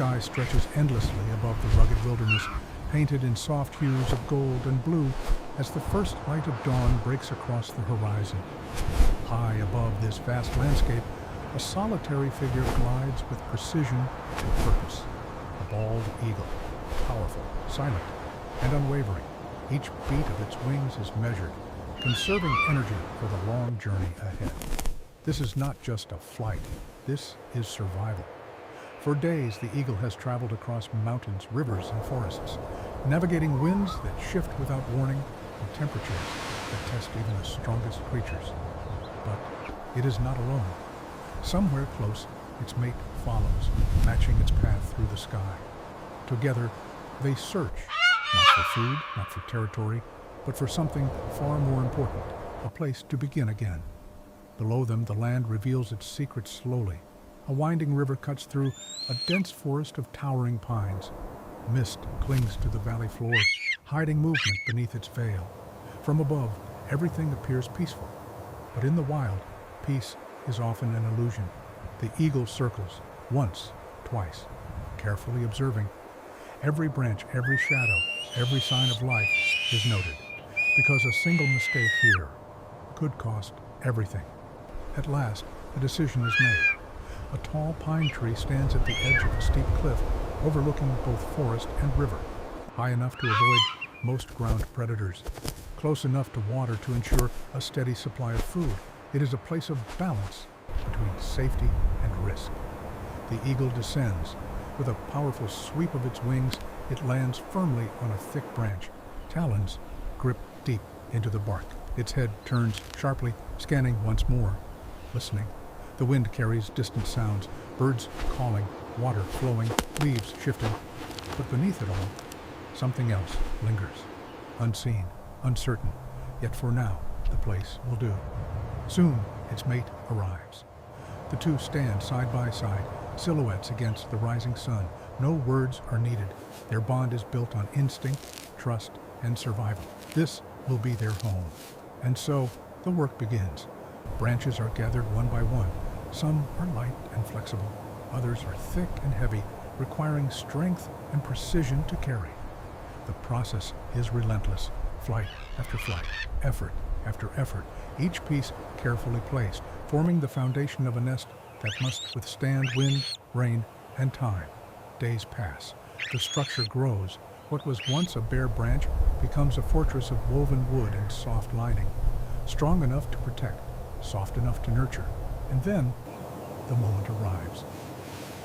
sky stretches endlessly above the rugged wilderness, painted in soft hues of gold and blue as the first light of dawn breaks across the horizon. High above this vast landscape, a solitary figure glides with precision and purpose. A bald eagle, powerful, silent, and unwavering. Each beat of its wings is measured, conserving energy for the long journey ahead. This is not just a flight, this is survival. For days, the eagle has traveled across mountains, rivers, and forests, navigating winds that shift without warning and temperatures that test even the strongest creatures. But it is not alone. Somewhere close, its mate follows, matching its path through the sky. Together, they search, not for food, not for territory, but for something far more important, a place to begin again. Below them, the land reveals its secrets slowly. A winding river cuts through a dense forest of towering pines. Mist clings to the valley floor, hiding movement beneath its veil. From above, everything appears peaceful. But in the wild, peace is often an illusion. The eagle circles, once, twice, carefully observing. Every branch, every shadow, every sign of life is noted, because a single mistake here could cost everything. At last, a decision is made. A tall pine tree stands at the edge of a steep cliff, overlooking both forest and river, high enough to avoid most ground predators, close enough to water to ensure a steady supply of food. It is a place of balance between safety and risk. The eagle descends. With a powerful sweep of its wings, it lands firmly on a thick branch. Talons grip deep into the bark. Its head turns sharply, scanning once more, listening. The wind carries distant sounds, birds calling, water flowing, leaves shifting. But beneath it all, something else lingers, unseen, uncertain. Yet for now, the place will do. Soon, its mate arrives. The two stand side by side, silhouettes against the rising sun. No words are needed. Their bond is built on instinct, trust, and survival. This will be their home. And so, the work begins. Branches are gathered one by one. Some are light and flexible. Others are thick and heavy, requiring strength and precision to carry. The process is relentless. Flight after flight, effort after effort, each piece carefully placed, forming the foundation of a nest that must withstand wind, rain, and time. Days pass. The structure grows. What was once a bare branch becomes a fortress of woven wood and soft lining, strong enough to protect, soft enough to nurture. And then, the moment arrives.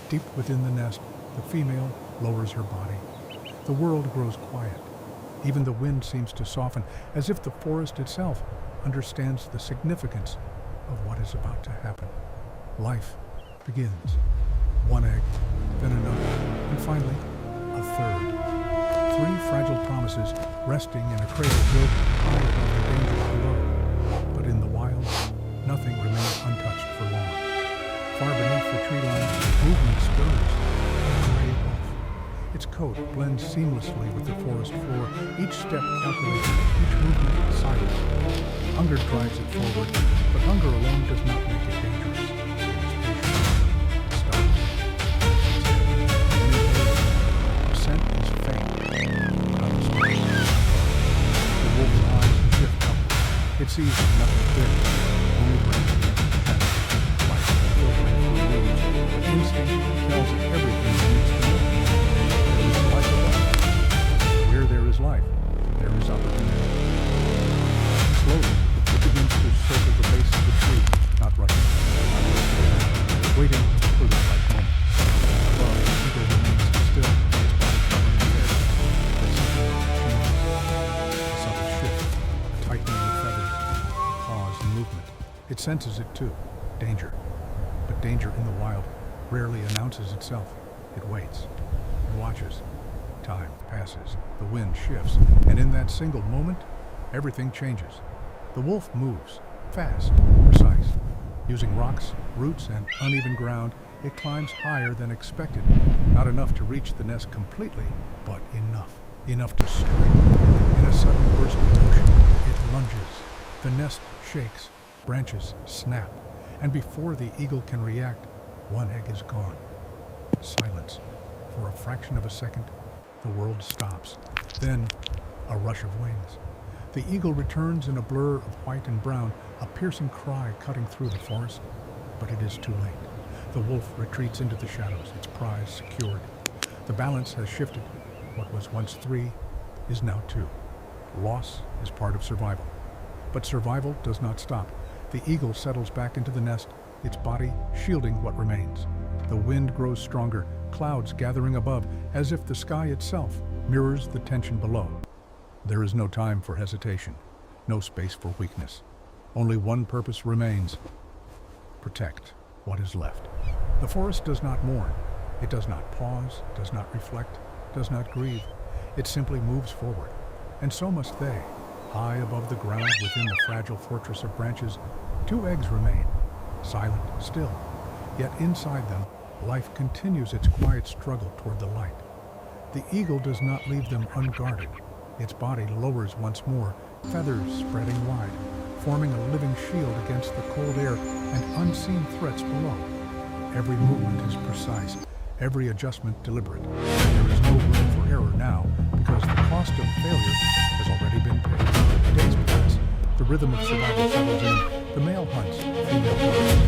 Deep within the nest, the female lowers her body. The world grows quiet. Even the wind seems to soften, as if the forest itself understands the significance of what is about to happen. Life begins. One egg, then another, and finally, a third. Three fragile promises resting in a cradle built high above the dangers below. But in the wild, nothing remains untouched for long. Far beneath the tree line, movement stirs. A gray wolf. Its coat blends seamlessly with the forest floor, each step calculated, each movement silent. Hunger drives it forward, but hunger alone does not make it dangerous. It is patient. It stops. The scent is faint, but unmistakable. The wolf's eyes shift up. It sees nothing big, only branches and shadows, light filtering through leaves. But instinct tells it everything it needs to know. There is life above. Where there is life, there is opportunity. Slowly, it begins to circle the base of the tree, not rushing, waiting for the right moment. Above, the eagle remains still, its body covering its head. But something changes. A subtle shift, a tightening of feathers, a pause in movement. It senses it too, danger. But danger in the wild rarely announces itself. It waits and watches. Time passes, the wind shifts, and in that single moment, everything changes. The wolf moves, fast, precise. Using rocks, roots, and uneven ground, it climbs higher than expected. Not enough to reach the nest completely, but enough. Enough to strike. In a sudden burst of motion, it lunges. The nest shakes, branches snap, and before the eagle can react, one egg is gone. Silence. For a fraction of a second, the world stops. Then, a rush of wings. The eagle returns in a blur of white and brown, a piercing cry cutting through the forest. But it is too late. The wolf retreats into the shadows, its prize secured. The balance has shifted. What was once 3 is now 2. Loss is part of survival. But survival does not stop. The eagle settles back into the nest, its body shielding what remains. The wind grows stronger, clouds gathering above, as if the sky itself mirrors the tension below. There is no time for hesitation, no space for weakness. Only one purpose remains: protect what is left. The forest does not mourn. It does not pause, does not reflect, does not grieve. It simply moves forward. And so must they. High above the ground, within the fragile fortress of branches, 2 eggs remain, silent, still. Yet inside them, life continues its quiet struggle toward the light. The eagle does not leave them unguarded. Its body lowers once more, feathers spreading wide, forming a living shield against the cold air and unseen threats below. Every movement is precise, every adjustment deliberate. There is no room for error now, because the cost of failure has already been paid. Days pass, the rhythm of survival settles in, the male hunts, female guards.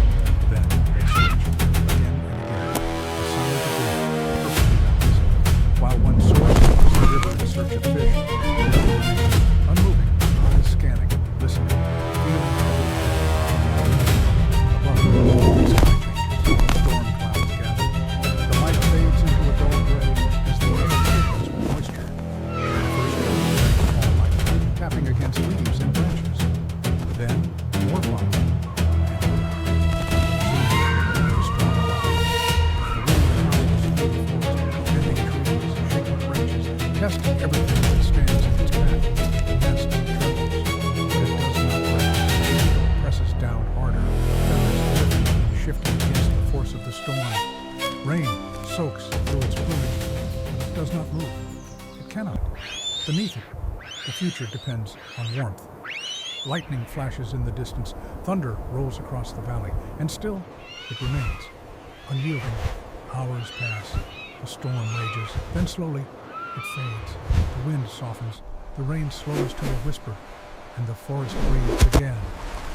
Then they switch, again and again, the silent agreement, perfectly balanced. While one soars across the river in search of fish, another remains unmoving, eyes scanning, listening, feeling how they feel. Above, the sky changes, storm clouds gather. The light fades into a dull gray as the air thickens with moisture. The first rain fall light, tapping against leaves and branches. Then, more follow. Testing everything that stands in its path. The nest trembles, but it does not break. The eagle presses down harder, feathers lifting, shifting against the force of the storm. Rain soaks through its plumage, but it does not move. It cannot. Beneath it, the future depends on warmth. Lightning flashes in the distance, thunder rolls across the valley, and still it remains. Unyielding, hours pass, the storm rages, then slowly it fades. The wind softens, the rain slows to a whisper, and the forest breathes again.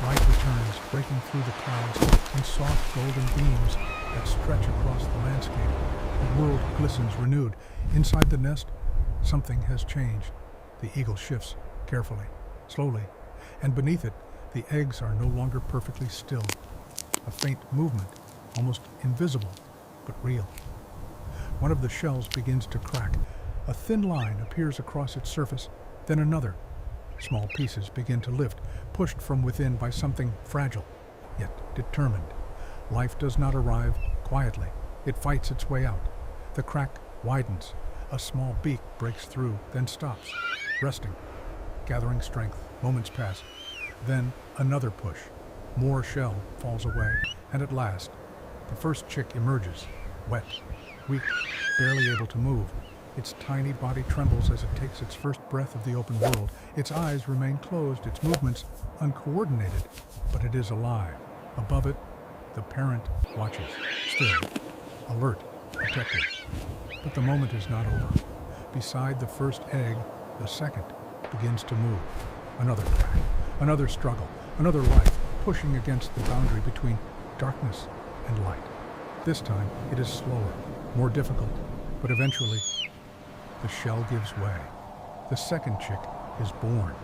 Light returns, breaking through the clouds in soft golden beams that stretch across the landscape. The world glistens renewed. Inside the nest, something has changed. The eagle shifts, carefully, slowly, and beneath it, the eggs are no longer perfectly still. A faint movement, almost invisible, but real. One of the shells begins to crack. A thin line appears across its surface, then another. Small pieces begin to lift, pushed from within by something fragile, yet determined. Life does not arrive quietly. It fights its way out. The crack widens. A small beak breaks through, then stops, resting, gathering strength. Moments pass. Then another push. More shell falls away, and at last, the first chick emerges, wet, weak, barely able to move. Its tiny body trembles as it takes its first breath of the open world. Its eyes remain closed, its movements uncoordinated, but it is alive. Above it, the parent watches, still, alert, protective. But the moment is not over. Beside the first egg, the second begins to move. Another crack, another struggle, another life pushing against the boundary between darkness and light. This time, it is slower, more difficult, but eventually, the shell gives way. The second chick is born.